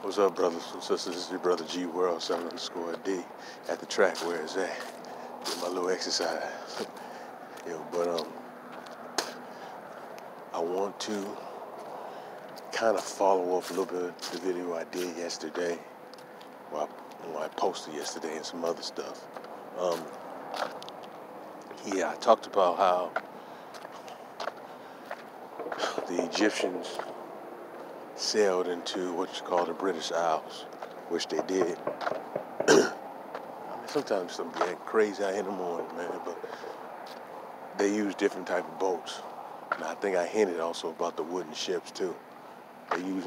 What's up, brothers and sisters? This is your brother G World 7_D at the track where it's at. Get my little exercise. But I want to kind of follow up a little bit of the video I did yesterday. I posted yesterday and some other stuff. I talked about how the Egyptians sailed into what you call the British Isles, which they did. Sometimes something get crazy out in the morning, man, but they use different type of boats. And I think I hinted also about the wooden ships too. They use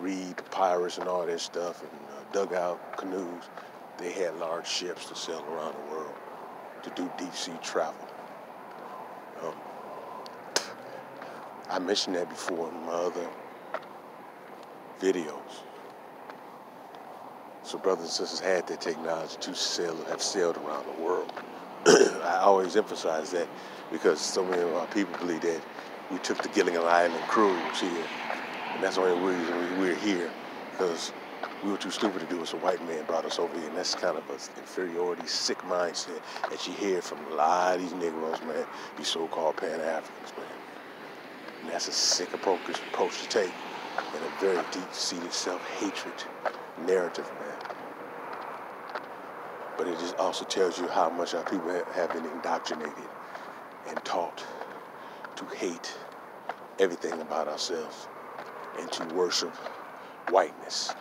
reed, papyrus, and all that stuff, and dugout canoes. They had large ships to sail around the world to do deep sea travel. I mentioned that before in my other videos. So brothers and sisters had that technology to have sailed around the world. I always emphasize that because so many of our people believe that we took the Gilligan Island cruise here. And that's the only reason we're here, because we were too stupid to do it, so white man brought us over here. And that's kind of an inferiority, sick mindset that you hear from a lot of these Negroes, man, these so-called Pan-Africans, man. And that's a sick approach to take, and a very deep-seated self-hatred narrative, man. But it just also tells you how much our people have been indoctrinated and taught to hate everything about ourselves and to worship whiteness.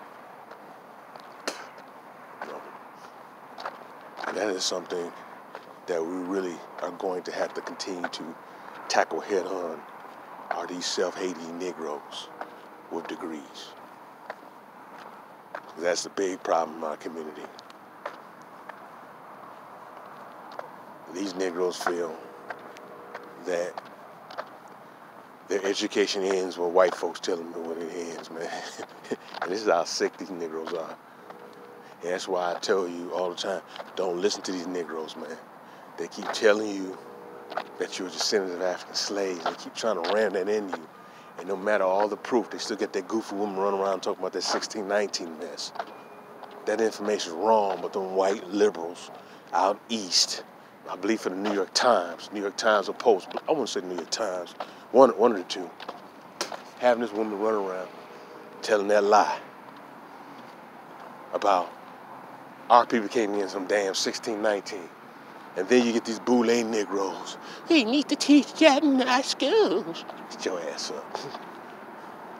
And that is something that we really are going to have to continue to tackle head on, are these self-hating Negroes with degrees. That's the big problem in our community. These Negroes feel that their education ends when white folks tell them when it ends, man. And this is how sick these Negroes are. And that's why I tell you all the time, don't listen to these Negroes, man. They keep telling you that you're a descendant of African slaves. They keep trying to ram that in you. And no matter all the proof, they still get that goofy woman running around talking about that 1619 mess. That information is wrong, but them white liberals out east, I believe for the New York Times or Post, but I wouldn't say New York Times, one of the two, having this woman run around telling that lie about our people came in some damn 1619. And then you get these boule Negroes. They need to teach that in our schools. Get your ass up.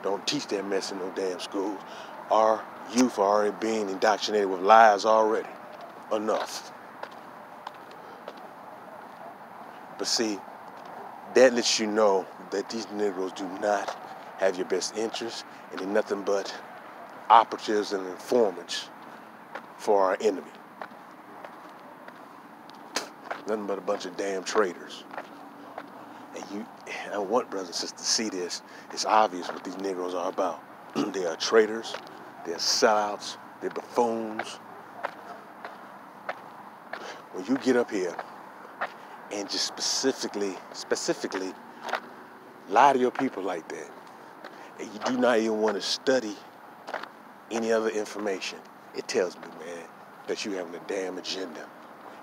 Don't teach that mess in no damn schools. Our youth are already being indoctrinated with lies already. Enough. But see, that lets you know that these Negroes do not have your best interests, and they're nothing but operatives and informants for our enemy. Nothing but a bunch of damn traitors. And I want brothers and sisters to see this. It's obvious what these Negroes are about. They are traitors, they're sellouts, they're buffoons. When you get up here and just specifically lie to your people like that, and you do not even want to study any other information, it tells me, man, that you having a damn agenda.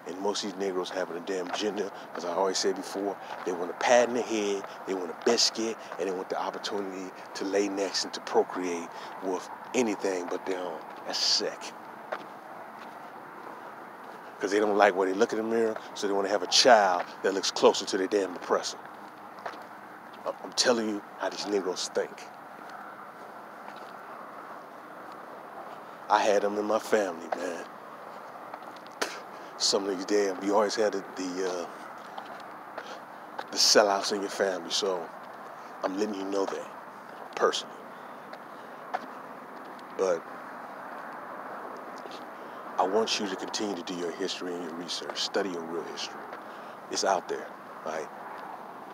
And most of these Negroes having a damn agenda, as I always said before, they want a pat in the head, they want a biscuit, and they want the opportunity to lay next and to procreate with anything but their own. That's sick. Because they don't like where they look in the mirror, so they want to have a child that looks closer to their damn oppressor. I'm telling you how these Negroes think. I had them in my family, man. Some of these damn, you always had the sellouts in your family, so I'm letting you know that personally. But I want you to continue to do your history and your research. Study your real history. It's out there, right?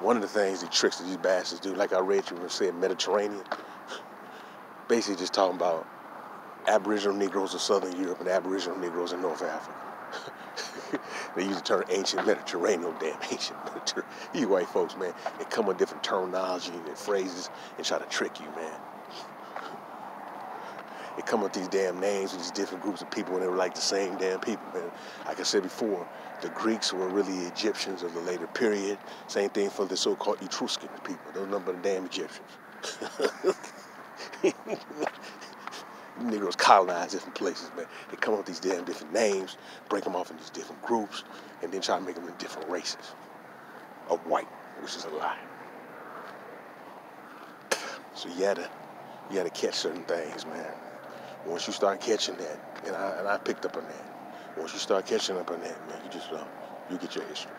One of the things, the tricks that these bastards do, like I read you when it said Mediterranean, basically just talking about Aboriginal Negroes of Southern Europe and Aboriginal Negroes in North Africa. They use the term ancient Mediterranean, damn ancient Mediterranean. These white folks, man, they come with different terminology and phrases and try to trick you, man. They come up with these damn names with these different groups of people when they were like the same damn people, man. Like I said before, the Greeks were really Egyptians of the later period. Same thing for the so-called Etruscan people. Those number of damn Egyptians. Negroes colonize different places, man. They come up with these damn different names, break them off in these different groups, and then try to make them in different races of white, which is a lie. So you gotta catch certain things, man. Once you start catching that, and I picked up on that. Once you start catching up on that, man, you get your history.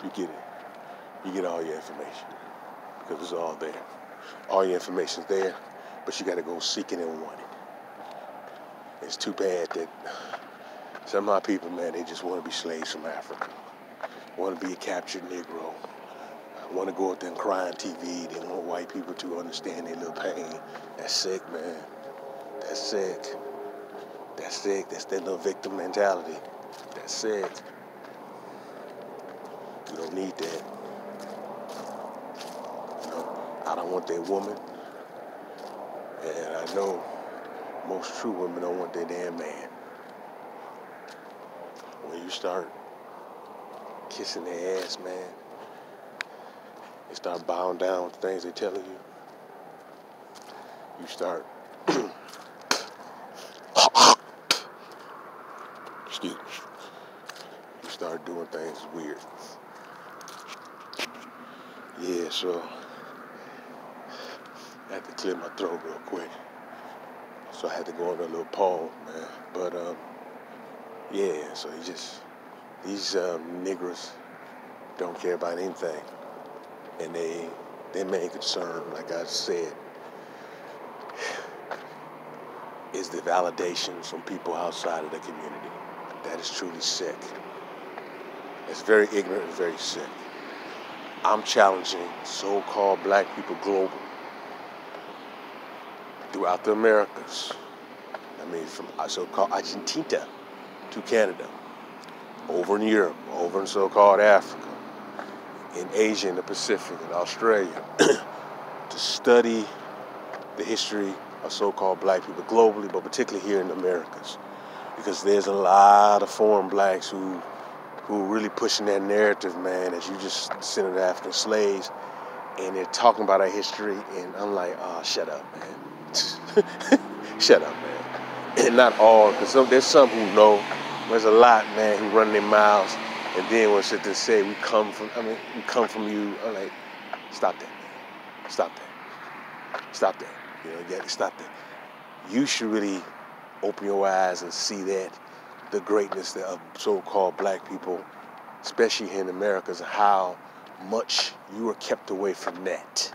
You get it. You get all your information because it's all there. All your information's there, but you got to go seek it and want it. It's too bad that some of our people, man, they just want to be slaves from Africa. Want to be a captured Negro. Want to go out there and cry on TV. They want white people to understand their little pain. That's sick, man. That's sick. That's sick. That's that little victim mentality. That's sick. You don't need that. You know, I don't want that woman. And I know most true women don't want their damn man. When you start kissing their ass, man, they start bowing down to things they're telling you. You start, excuse me, you start doing things weird. Yeah, so I had to clear my throat real quick. So I had to go on a little pause, man. But, yeah, so these niggers don't care about anything. And their main concern, like I said, is the validation from people outside of the community. That is truly sick. It's very ignorant and very sick. I'm challenging so-called black people globally, throughout the Americas. I mean, from so-called Argentina to Canada, over in Europe, over in so-called Africa, in Asia, in the Pacific, in Australia, to study the history of so-called black people globally, but particularly here in the Americas. Because there's a lot of foreign blacks who are really pushing that narrative, man, as you just descended of African slaves, and they're talking about our history, and I'm like, oh, shut up, man. Shut up, man. And not all, because there's some who know. There's a lot, man, who run their mouths, and then when sit there and say, we come from you, I'm like, stop that, man. Stop that. Stop that. You know, you got to stop that. You should really open your eyes and see that the greatness of so-called black people, especially here in America, is how much you are kept away from that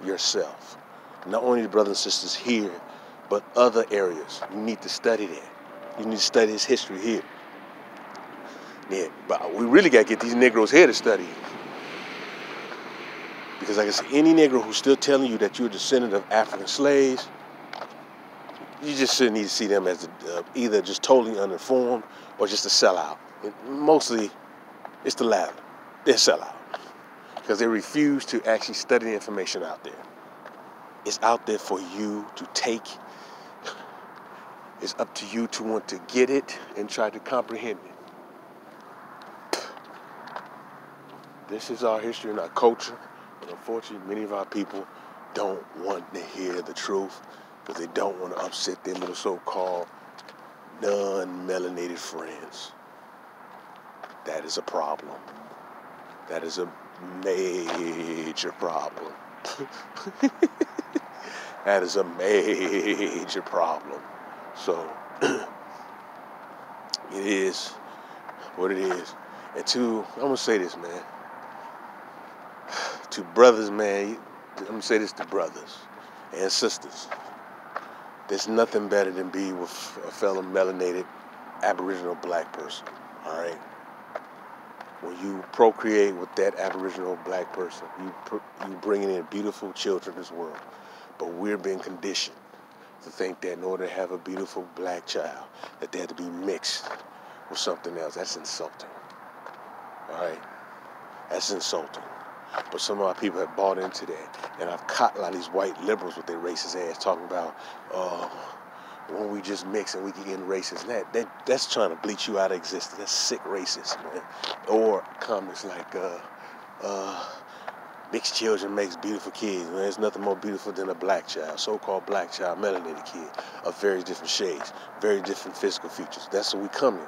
yourself. Not only the brothers and sisters here, but other areas. You need to study that. You need to study this history here. Yeah, but we really got to get these Negroes here to study. Because like I said, any Negro who's still telling you that you're a descendant of African slaves, you just shouldn't need to see them as either just totally uninformed or just a sellout. Mostly, it's the latter. They're sellout. Because they refuse to actually study the information out there. It's out there for you to take. It's up to you to want to get it and try to comprehend it. This is our history and our culture. But unfortunately, many of our people don't want to hear the truth because they don't want to upset their little so-called non-melanated friends. That is a problem. That is a major problem. That is a major problem. So, it is what it is. And I'm going to say this, man. To brothers, man, I'm going to say this to brothers and sisters. There's nothing better than be with a fellow melanated Aboriginal black person, all right? When you procreate with that Aboriginal black person, you bringing in beautiful children in this world. But we're being conditioned to think that in order to have a beautiful black child, that they have to be mixed with something else. That's insulting, all right? That's insulting. But some of our people have bought into that. And I've caught a lot of these white liberals with their racist ass talking about, when we just mix and we can end racist. That's trying to bleach you out of existence. That's sick racist, man. Or comments like, mixed children makes beautiful kids. Man, there's nothing more beautiful than a black child, so-called black child, melanated kid, of very different shades, very different physical features. That's what we come in.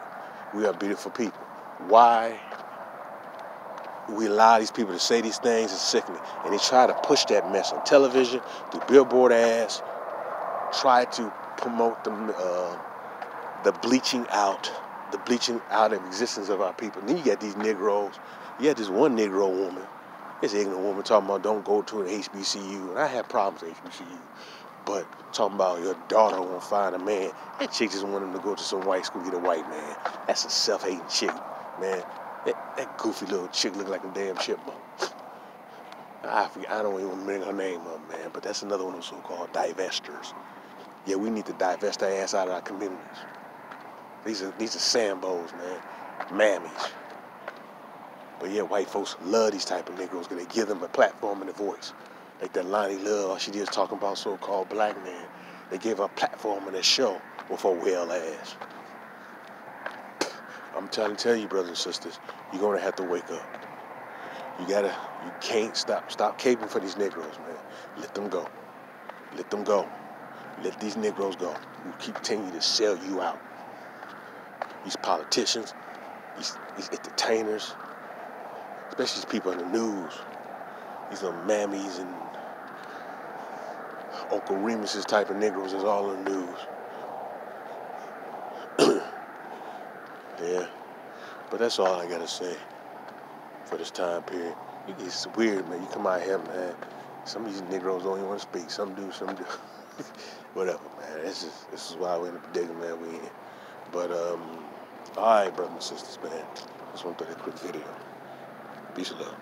We are beautiful people. Why we allow these people to say these things is sickening. And they try to push that mess on television, through billboard ads, try to promote the bleaching out of existence of our people. And then you got these Negroes. You got this one Negro woman, this ignorant woman talking about don't go to an HBCU. And I have problems with HBCU. But talking about your daughter won't find a man. That chick just wanted him to go to some white school, get a white man. That's a self-hating chick, man. That goofy little chick look like a damn chipmunk. I don't even bring her name up, man. But that's another one of those so-called divestors. Yeah, we need to divest our ass out of our communities. These are Sambos, man. Mammies. But yeah, white folks love these type of Negroes because they give them a platform and a voice. Like that Lonnie Love, all she did is talking about so-called black men. They gave her a platform in their show with her well ass. I'm trying to tell you, brothers and sisters, you're gonna have to wake up. You can't stop caping for these Negroes, man. Let them go. Let them go. Let these Negroes go. We continue to sell you out. These politicians, these entertainers, especially these people in the news, these little mammies and Uncle Remus's type of Negroes is all in the news. Yeah, but that's all I gotta say for this time period. It's weird, man. You come out here, man. Some of these Negroes don't even want to speak. Some do, some do. Whatever, man. This is why we're in the predicament we in. But all right, brothers and sisters, man. Just want to do a quick video. Peace and love.